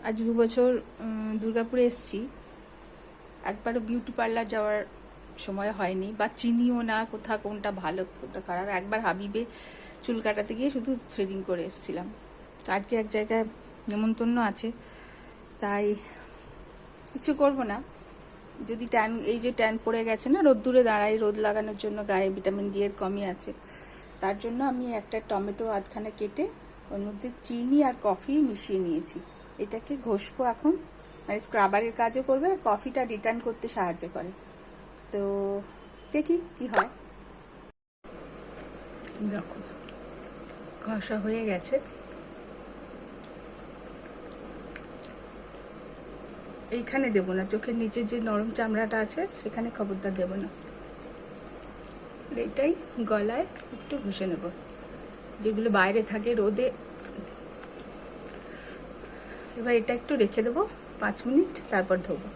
আজ 2 বছর দুর্গাপুরে এসেছি। একবারও বিউটি পার্লার যাওয়ার সময় হয়নি, বা চিনিও না কোনটা ভালো কোনটা খারাপ। একবার হাবিবে চুল কাটাতে গিয়ে শুধু থ্রেডিং করে এসেছিলাম। তো আজকে এক জায়গায় নেমন্তন্ন আছে, তাই কিছু করব না। যদি এই যে ট্যান পড়ে গেছে না, রোদ্দুরে দাঁড়াই, রোদ লাগানোর জন্য গায়ে ভিটামিন ডি এর কমই আছে, তার জন্য আমি একটা টমেটো আধখানা কেটে ওর মধ্যে চিনি আর কফি মিশিয়ে নিয়েছি। এটাকে ঘষবো এখন, মানে স্ক্রাবারের কাজও করবে আর কফিটা রিটার্ন করতে সাহায্য করে। তো দেখি কি হয়। দেখো ঘষা হয়ে গেছে। এইখানে দেবো না, চোখের নিচে যে নরম চামড়াটা আছে সেখানে খবরদার দেবো না। এটাই গলায় একটু ঘষে নেব, যেগুলো বাইরে থাকে রোদে। এবার এটা একটু রেখে দেবো 5 মিনিট, তারপর ধোবো।